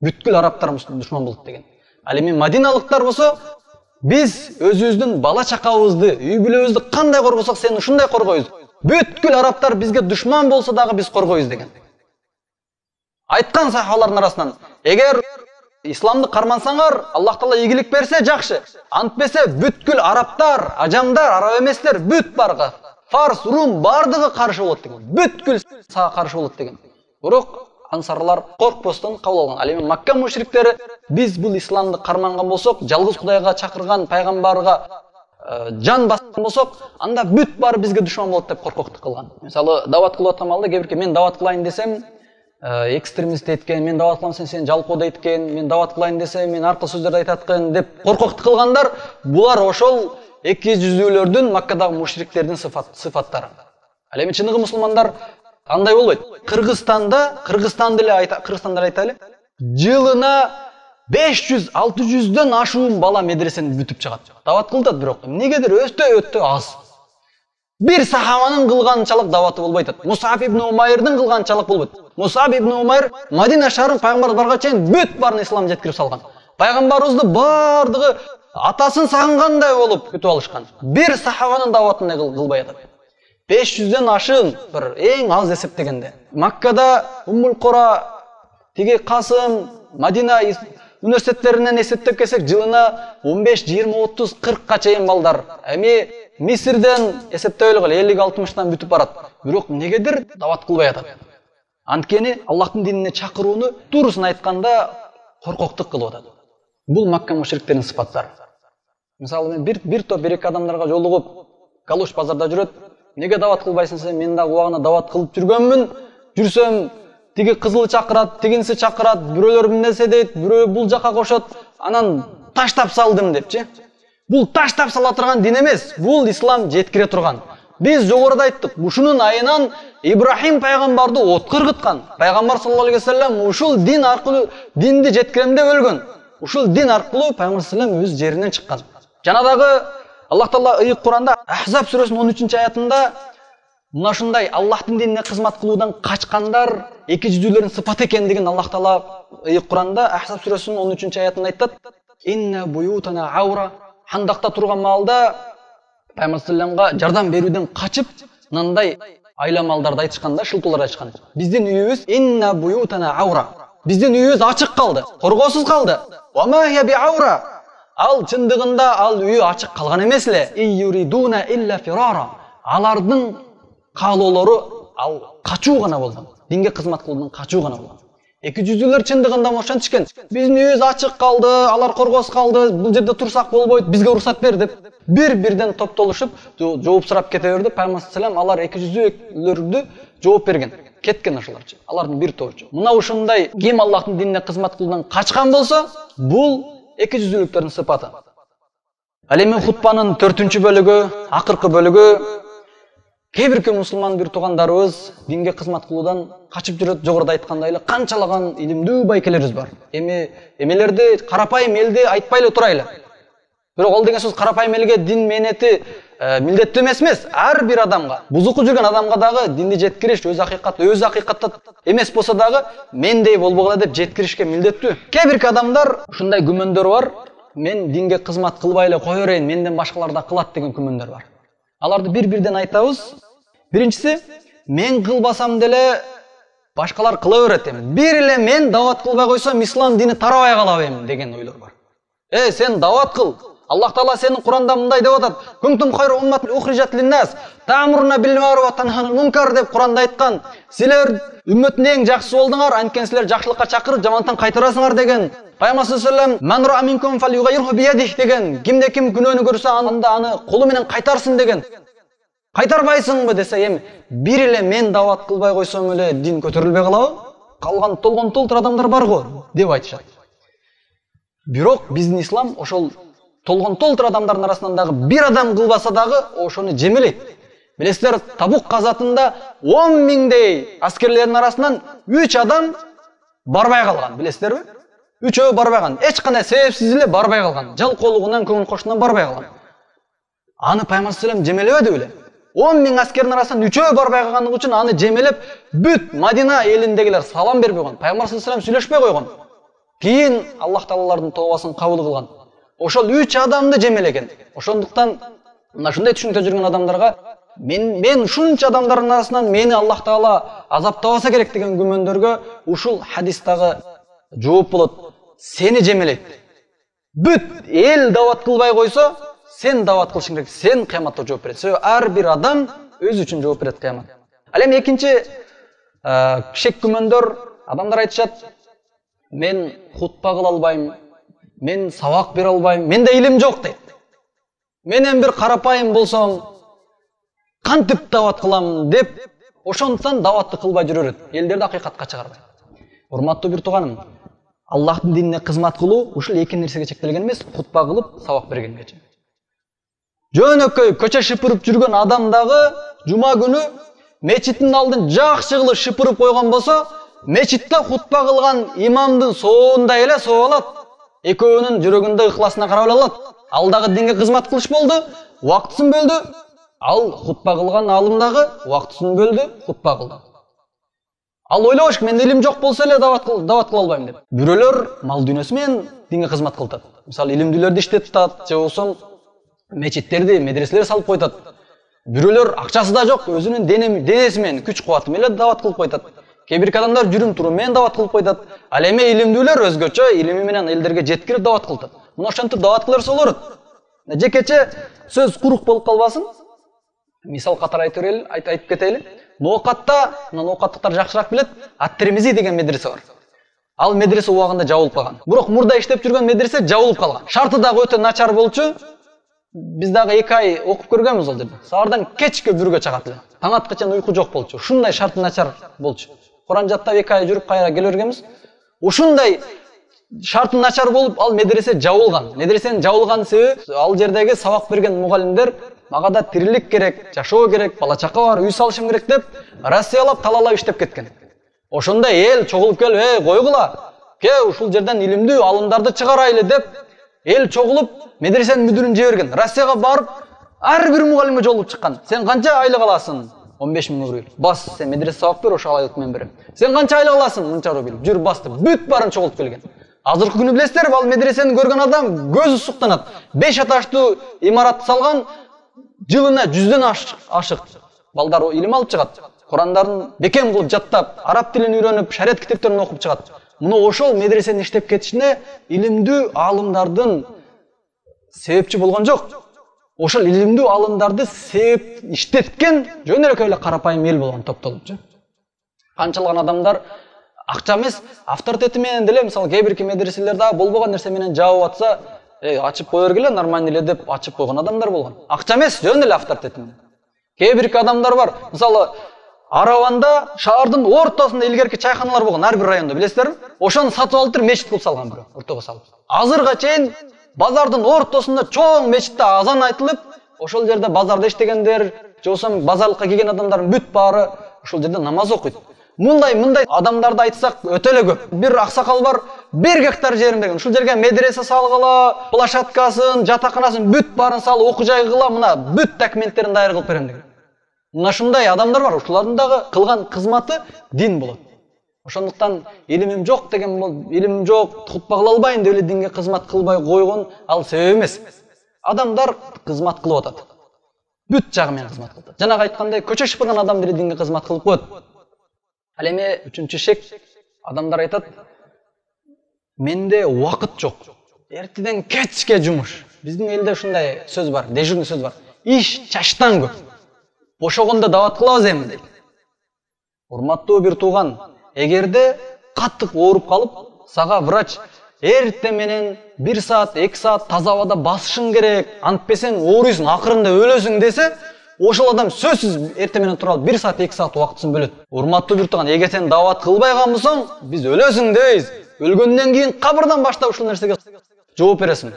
Бүткүл арабтар душман болот деген. Ал эми мадиналыктар болсо, биз өзүбүздүн бала чакабызды, үй бүлөбүздү кандай коргосок, сен ушундай коргойбуз. Бүткүл арабтар бизге душман болсо дагы биз коргойбуз деген. Айткан сахабалардын арасынан, эгер исламды кармансаңар, Аллах Таала ийгилик берсе жакшы. Антпесе бүткүл арабтар, ажамдар, араб эместер бүт барга, фарс, рум бардыгы каршы болот деген. Бүткүл сага каршы болот деген. Бирок ансарлар коркпостон кабыл алган. Ал эми Макка мушриктери биз бул исламды карманган болсок, жалгыз Кудайга чакырган пайгамбарга жан баскан болсок, анда бүт баары бизге душман болот деп коркоктук кылган. Мисалы, дават кылып аткан балда кээ-бирки мен дават кылайын десем, экстремист эткен, мен дават кылам сен жалкоо дейткен, мен дават кылайын десем, мен аркы сөздөрдү айтат экен деп коркоктук кылгандар, булар ошол эки жүзүүлөрдүн Маккадагы мушриктердин сыфаттары. Ал эми чыныгы мусулмандар андай болбойт. Кыргызстанды айтайлы, жылына 500-600дөн ашуун бала медресени бүтүп чыгат. Дават кылдат, бирок эмнегедир өтө аз. Бир сахабанын кылганчалык даваты болбойт. Мусаб ибн Умайрдын кылганчалык болбойт. Мусаб ибн Умайр Мадина шаарын пайгамбар барга чейин бүт барын ислам жеткирип салган. Пайгамбарыбызды бардыгы атасын сагынгандай болуп күтүп алышкан. Бир сахабанын даватын кылбай атат. 500дөн ашын бир эң аз эсептегенде. Маккада Уммул Кура, тиги Касым, Мадина университеттеринен эсептеп келсек, жылына 15, 20, 30, 40ка чейин балдар. Эми Мисирден эсептөйлү 50-60тан бүтүп барат. Бирок негедир дават кылбай атат. Анткени Аллахтын динине чакырууну туурусын айтканда коркоктук кылып атат. Бул Макка мушриктердин сыпаттары. Мисалы мен бир топ бир-эки адамдарга жолугуп, Галуш базарда жүрөт. Неге дават кылбайсың сен? Мен дагы убагына дават кылып жүргөнмүн. Жүрсөм, тиги кызыл чакырат, тигинси чакырат, бирөөлөр эмнесе дейт, бирөө бул жака кошот, анан таштап салдым депчи. Бул таштап сала турган дин эмес, бул ислам жеткире турган. Биз жогоруда айттык, ушунун айынан Ибрахим пайгамбарды отко ыргыткан. Пайгамбар саллаллаху алейхи вассалам ушул дин аркылуу динди жеткирем деп өлгөн. Ушул дин аркылуу пайгамбар саллаллаху алейхи вассалам өз жеринен чыккан. Жана дагы Аллах Таала ыйык Куранда Ахзаб сүрөсүнүн 13-аятында мына ушундай Аллахтын динине кызмат кылуудан качкандар эки жүзүүлөрдүн сыпаты экендигин Аллах Таала ыйык Куранда Ахзаб сүрөсүнүн 13-аятында айтат. Инна буютана аура. Хандакта турган маалда пайгамбар саллаллаху жардам берүүдөн качып, мындай айламалдарды айтышканда, шылтоолорду айтышкан. Биздин үйүбүз инна буютана аура. Биздин үйүбүз ачык калды, коргоосуз калды. Ва ма хия би аура. Ал чындыгында ал үйү ачык калган эмес эле. Юридуна илля фирара. Алардын каалоолору ал качуу гана болгон. Динге кызмат кылуудан качуу гана болгон. Эки жүзүүлөр чындыгында ошентишкен. Биздин үйүбүз ачык калды, алар коргоосуз калды, бул жерде турсак болбойт, бизге уруксат бер деп бир-бирден топтолушуп жооп сурап кете берди. Пайгамбар саллаллаху алар эки жүзүүлөрдү жооп берген. Кеткен ошолорчу. Алардын бир тобучу. Мына ушундай ким Аллахтын динине кызмат кылуудан качкан болсо, бул эки жүзүүлүктөрдүн сыпаты. Ал эми хутбанын 4-бөлүгү, акыркы бөлүгү Кээ бир мусулман бир туугандарыбыз динге кызмат кылуудан качып жүрөт. Жогоруда айткандай эле канчалаган илимдүү байкелерибиз бар. Эмелерди карапайым элди айтпай эле турайлы. Бирок ал деген сөз карапайым элге дин менети милдеттүү эмес. Ар бир адамга, бузуку жүргөн адамга дагы динди жеткириш, өз акыйкатта эмес болсо дагы мендей болбогула деп жеткиришке милдеттүү. Кээ бир адамдар ушундай күмөндөр бар. Мен динге кызмат кылбай эле кое берейин, менден башкалар да кылат деген күмөндөр бар. Аларды бир-бирден айтабыз. Биринчиси, мен кылбасам деле башкалар кыла берет эми. Бир эле мен дават кылбай койсом, ислам дини тарабай калабы эми деген ойлор бар. Сен дават кыл. Аллах Таала сенин Куранда мындай деп атат: "Кунтум хайру умматин ухрижат лин-нас, та'муруна бил-ма'руф ва танхауна мункар" деп Куранда айткан. Силер үммөттүн эң жакшысы болдуңар, анткени силер жакшылыкка чакырып, жамандыктан кайтарасыңар деген. Пайгамбар саллаллаху алейхи ва саллям "Ман ра'a минкум фалюгайрху биядих" деген. Кимде ким күнөөнү көрсө, анда аны колу менен кайтарсын деген. Кайтарбайсыңбы десе, эми бир эле мен дават кылбай койсом эле дин көтөрүлбөй калабы? Калган толгон-толтур адамдар бар го деп айтышат. Бирок биздин ислам ошол толгон-толтур адамдардын арасынан дагы бир адам кылбаса дагы ошону жемелейт. Билесиздер, Табук газатында 10 миңдей аскерлердин арасынан 3 адам барбай калган, билесиздерби? 3 барбай калган. Эч кандай себепсиз эле барбай калган. Жалкоолугунан, көңүл кошунан барбай калган. Аны Пайгамбар саллаллаху алейхи ва саллям жемелебеди беле? 10 миң аскердин арасынан 3 барбай калгандыгы үчүн аны жемелеп, бүт Мадина элиндегилер салам бербей койгон. Пайгамбар саллаллаху алейхи ва саллям сүйлөшпөй койгон. Кийин Аллах Таалалардын тообасын кабыл кылган. Ошол 3 адамды жемелеген. Ошондуктан мына ушундай түшүнүктө жүргөн адамдарга мен ушунча адамдардын арасынан мени Аллах Таала азаптабаса керек деген күмөндөргө ушул хадистагы жооп болот. Сени жемелейт. Бүт эл дават кылбай койсо, сен дават кылышың керек. Сен кыяматта жооп бересиң. Себеби ар бир адам өзү үчүн жооп берет кыяматта. Ал эми экинчи кишек күмөндөр, адамдар айтышат: "Мен хутба кыла албайм, мен сабак бере албайм, менде илим жок" дейт. Менен бир карапайым болсом, кантип дават кылам деп, ошондуктан даватты кылбай жүрөт. Элдерди акыйкатка чыгарбайт. Урматтуу бир тууганым, Аллахтын динине кызмат кылуу ушул эки нерсеге чектелген эмес, хутба кылып, сабак бергенгече. Жөнөкөй көчө шыпырып жүргөн адам дагы жума күнү мечиттин алдын жакшы кылып шыпырып койгон болсо, мечитте хутба кылган имамдын соондай эле соо алат. Экөөнүн жүрөгүндө ыхласына карап алат. Ал дагы динге кызмат кылыш болду, убактысын бөлдү. Ал хутба кылган алым дагы убактысын бөлдү, хутба кылды. Ал ойлош, мен илим жок болсо эле дават кыла албайм деп. Бирөөлөр мал дүйнөсү менен динге кызмат кылат. Мисалы, илимдүүлөрдү иштетат, же болсо мечиттерди, медреселер салып койтат. Бирөөлөр акчасы да жок, өзүнүн денеси менен, күч кубаты менен дават кылып койтат. Кээ бир адамдар жүрүм турум менен дават кылып койтат. Ал эми илимдүүлөр өзгөчө илими менен элдерге жеткирип дават кылат. Мына ошентип дават кыла берсе болот. Жекече сөз курук болуп калбасын. Мисал катары айтып кетели. Ноокатта, ноокаттыктар жакшыраак билет, Ат-Тирмизи деген медресе бар. Ал медресе убагында жабылып калган. Бирок мурда иштеп жүргөн медресе жабылып калган. Шарты дагы өтө начар болчу. Биз дагы 2 ай окуп көргөнбүз ал жерде. Саардан кечке 1-гө чыгат эле. Таң аткача уйку жок болчу. Ушундай шарты начар болчу. Куран жаттап 2 ай жүрүп кайра келе бергенбиз. Ушундай шарты начар болуп, ал медресе жабылган. Медресенин жабылган себеби ал жердеги сабак берген мугалимдер мага да тирилик керек, жашоо керек, бала чака бар, үй салышым керек деп Россиялап, талалап иштеп кеткен. Ошондо эл чогулуп келип, койгула. Ушул жерден илимдүү алымдарды чыгарайлы деп эл чогулуп медресенин мүдүрүн жиберген. Россияга барып, ар бир мугалимге жолугуп чыккан. Сен канча айлык аласың? 15 000 рубль. Бас, сен медресе сабак бер, ошол айлык мен берем. Сен канча айлык аласың? Мынча рубль. Жүр басты. Бүт барын чогулуп келген. Азыркы күнү билесиздер, ал медресени көргөн адам көзү суктанат. 5 этаждуу имарат салган, жылына 100дөн ашык балдар илим алып чыгат. Курандарын бекем кылып жаттап, араб тилин үйрөнүп, шарият китептерин окуп чыгат. Муну ошол медресенин иштеп кетишине илимдүү алымдардын себепчи болгон жок. Ошол илимдүү алымдарды себеп иштеткен жөн эле эле карапайым эл болгон топтолупчу. Канчалаган адамдар акча эмес, авторитети менен деле, мисалы, кээ бир медреселер дагы болбогон нерсе менен жабып атса, ачып кое бергиле, нормально эле деп ачып койгон адамдар болгон. Акча эмес, жөн эле авторитети менен. Кээ бир адамдар бар, мисалы, Араванда шаардын ортосунда илгерки чайханалар болгон, ар бир райондо, билесиздерби? Ошону сатып алып туруп мечит кылып салган бирөө, ортого салып. Азырга чейин базардын ортосунда чоң мечитте азан айтылып, ошол жерде базарда иштегендер, же болбосо базарлыкка келген адамдардын бүт баары ошол жерде намаз окуйт. Мындай адамдарды айтсак өтө эле көп. Бир аксакал бар, 1 гектар жерин берген. Ушул жерге медресе салгыла, площадкасын, жатаканасын бүт баарын салып, окуу жайгыла, мына бүт документтерин даяр кылып берем деген. Мына ушундай адамдар бар. Ушулардын дагы кылган кызматы дин болот. Ошондуктан илимим жок деген илимим жок, хутба кыла албайм деп эле динге кызмат кылбай койгон ал себеп эмес. Адамдар кызмат кылып атат. Бүт жагы менен кызмат кылып атат. Жанагы айткандай, көчө шыпырган адам деле динге кызмат кылып коет. Ал эми үчүнчү шек, адамдар айтат, менде убакыт жок. Эртеден кечке жумуш. Биздин элде ушундай сөз бар, дежурный сөз бар. Иш чачтан көп. Бошогондо дават кылабыз эми дейт. Урматтуу бир тууган, эгерде каттык ооруп калып, сага врач эртең менен 1 саат, 2 саат таза абада басышың керек, антпесең ооруйсуң, акырында өлөсүң десе, ошол адам сөзсүз эртең менен тура алып 1 саат, 2 саат убактысын бөлөт. Урматтуу бир тууган, эгер сен дават кылбай калсаң, биз өлөсүң дейбиз. Өлгөндөн кийин кабырдан баштап ушул нерсеге жооп бересиң.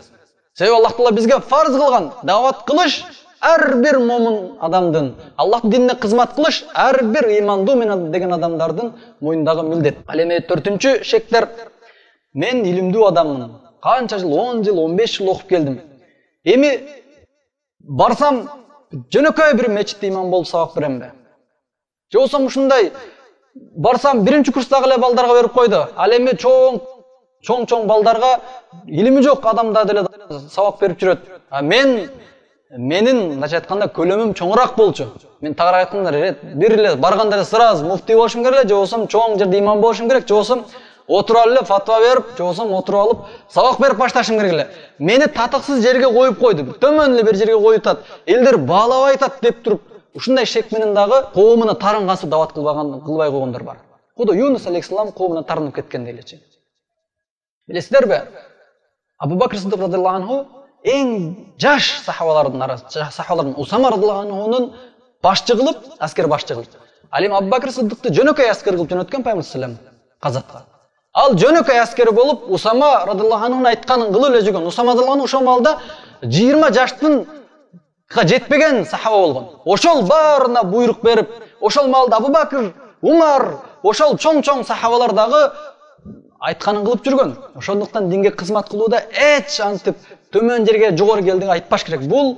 Себеби Аллах Таала бизге фарз кылган дават кылыш ар бир момун адамдын, Аллахтын динине кызмат кылыш ар бир ыймандуу менен деген адамдардын мойнундагы милдет. Ал эми 4-чү шектер, мен илимдүү адаммын. Канча жыл, 10 жыл, 15 жыл окуп келдим. Эми барсам жөнөкөй бир мечитте имам болуп сабак беремби? Же болсо ушундай барсам 1-чи курстагы эле балдарга берип койду. Ал эми чоң балдарга илими жок адамдар деле сабак берип жүрөт. Менин мындайча айтканда көлөмүм чоңураак болчу. Мен тагыраак айтканда бир эле барганда эле сразу муфтий болушум керек эле, же болсо чоң жерде имам болушум керек, же болсо отуруп алып эле фатва берип, же болсо отуруп алып сабак берип башташым керек эле. Мени татыксыз жерге коюп койду. Төмөн эле бир жерге коюп атат. Элдер баалап айтат деп туруп, ушундай шек менен дагы коомуна тарынгансып дават кылбай койгондор бар. Кудо Юнус алейхиссалам коомуна тарынып кеткен дейлечи. Билесиздерби? Абу Бакр Сиддик радыйаллаху анху эң жаш сахабалардан Усама радыйаллаху анхунун башчы кылып, аскер башчы кылып. Ал эми Абу Бакр Сиддикти жөнөкөй аскер кылып жөнөткөн Пайгамбар саллаллаху алейхи казатка. Ал жөнөкөй аскер болуп Усама радыйаллаху анхунун айтканын кылып эле жүргөн. Усама радыйаллаху анху ошол маалда 20 жаштын жетпеген сахаба болгон. Ошол баарына буйрук берип, ошол маалда Абу Бакр, Умар, ошол чоң сахабалар дагы айтканын кылып жүргөн. Ошондуктан динге кызмат кылууда эч антип төмөн жерге жогору келдиң айтпаш керек. Бул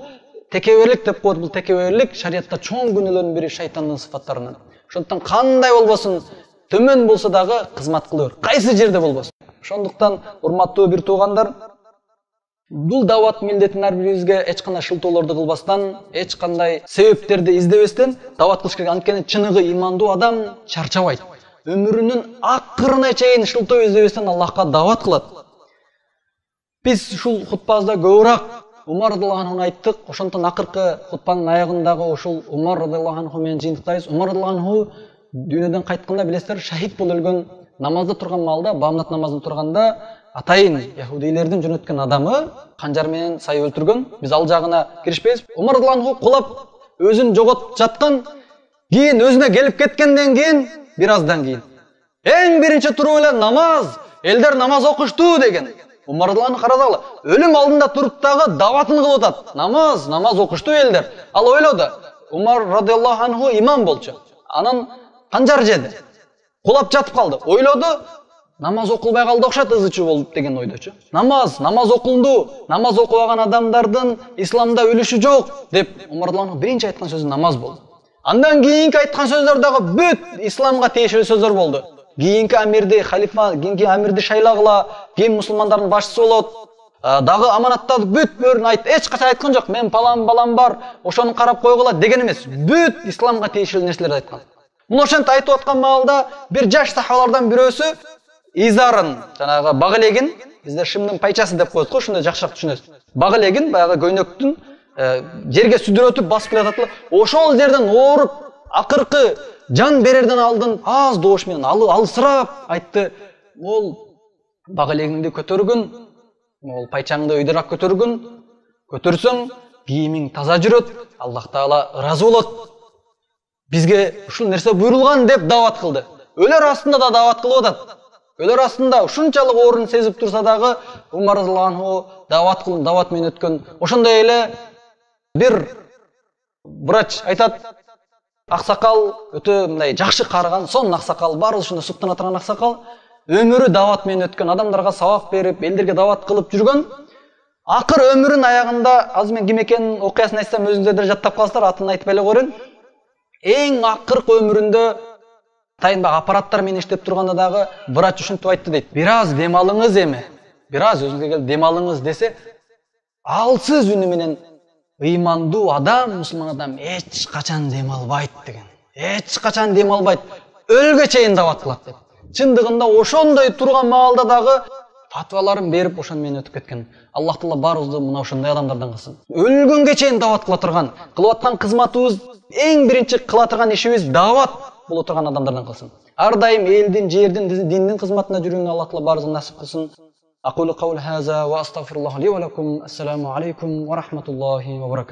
текеберлик деп коет. Бул текеберлик шариатта чоң күнөөлөрдүн бири, шайтандын сыфаттарынан. Ошондуктан кандай болбосун, төмөн болсо дагы кызмат кылып, кайсы жерде болбосун. Ошондуктан урматтуу бир туугандар, бул дават милдетин ар бирибизге эч кандай шылтоолорду кылбастан, эч кандай себептерди издебестен дават кылыш керек. Анткени чыныгы имандуу адам чарчабайт. Өмүрүнүн акырына чейин шылтоо издебестен Аллахка дават кылат. Биз ушул хутбабызда көбүрөөк Умар радыйаллаху анхуну айттык. Ошондон акыркы хутбанын аягындагы ушул Умар радыйаллаху анху менен жыйынтыктайбыз. Умар радыйаллаху анху дүйнөдөн кайтканда билесиздер, шахид болуп өлгөн, намазда турган маалда, бамнат намазында турганда атайын яһудейлердин жөнөткөн адамы канжар менен сай өлтүргөн. Биз ал жагына киришпейбиз. Умар радыйаллаху анху кулап өзүн жоготуп жаткан, кийин өзүнө келип кеткенден кийин, бир аздан кийин эң биринчи туруп эле намаз, элдер намаз окушту деген. Умар радыйаллаху анху карадыгы, өлүм алдында туруп дагы даватын кылып атат. Намаз окушту элдер. Ал ойлоду, Умар радыйаллаху анху имам болчу. Анан канжар жеди. Кулап жатып калды. Ойлоду, намаз окулбай калды окшойт, ызычуу болуп деген ойдочу. Намаз окулду. Намаз окубаган адамдардын исламда үлүшү жок деп Умар радыйаллаху анху биринчи айткан сөзү намаз болду. Андан кийинки айткан сөздөр дагы бүт исламга тиешелүү сөздөр болду. Кийинки амирди халифа, кийинки амирди шайлагыла, кийин мусулмандардын башчысы болот. Дагы аманаттарды бүт бөрүн айт. Эч качан айткан жок, мен балам бар, ошону карап койгула деген эмес. Бүт исламга тиешелүү нерселерди айткан. Муну ошентип айтып аткан маалда бир жаш сахабалардан бирөөсү изарын, жанагы баг элегин, бизде шымдын пайчасы деп коет го, ушундай жакшыраак түшүнөсүз. Баг элегин, баягы көйнөктүн жерге сүдүрөтүп басып келатат. Ошол жерден ооруп, акыркы жан берерден алдын аз добуш менен алысырап айтты. Ол баг элегиңди көтөргүн, ол пайчаңды өйдөраак көтөрсөң, кийимиң таза жүрөт, Аллах Таала ыраазы болот. Бизге ушул нерсе буйрулган деп дават кылды. Өлөр астында да дават кылып атат. Өлөр астында ушунчалык оорун сезип турса дагы Умар радыйаллаху анху дават менен өткөн. Ошондой эле бир врач айтат, аксакал өтө мындай жакшы карыган, сонун аксакал, баары ушунда суктана турган аксакал, өмүрү дават менен өткөн, адамдарга сабак берип, элдерге дават кылып жүргөн. Акыр өмүрүнүн аягында, азыр мен ким экенин окуясын айтсам өзүңүздөр да жаттап каласыздар, атын айтпай эле коеюн. Эң акыркы өмүрүндө тайынбак аппараттар менен иштеп турганда дагы врач ушинтип айтты дейт. Бир аз дем алыңыз эми. Бир аз өзүңүзгө келип дем алыңыз десе, алсыз үнү менен ыймандуу адам, мусулман адам эч качан дем албайт деген. Эч качан дем албайт. Өлгө чейин дават кылат деп. Чындыгында ошондой турган маалда дагы фатваларын берип ошон менен өтүп кеткен. Аллах Таала баарыбызды мына ошондой адамдардан кылсын. Өлгөнгө чейин дават кыла турган, кылып аткан кызматыбыз, эң биринчи кыла турган ишибиз дават боло турган адамдардан кылсын. Ар дайым элдин, жердин, диндин кызматына жүрүүнү Аллах Таала баарыбызга насип кылсын. أقول قول هذا وأستغفر الله لي ولكم. السلام عليكم ورحمة الله وبركاته.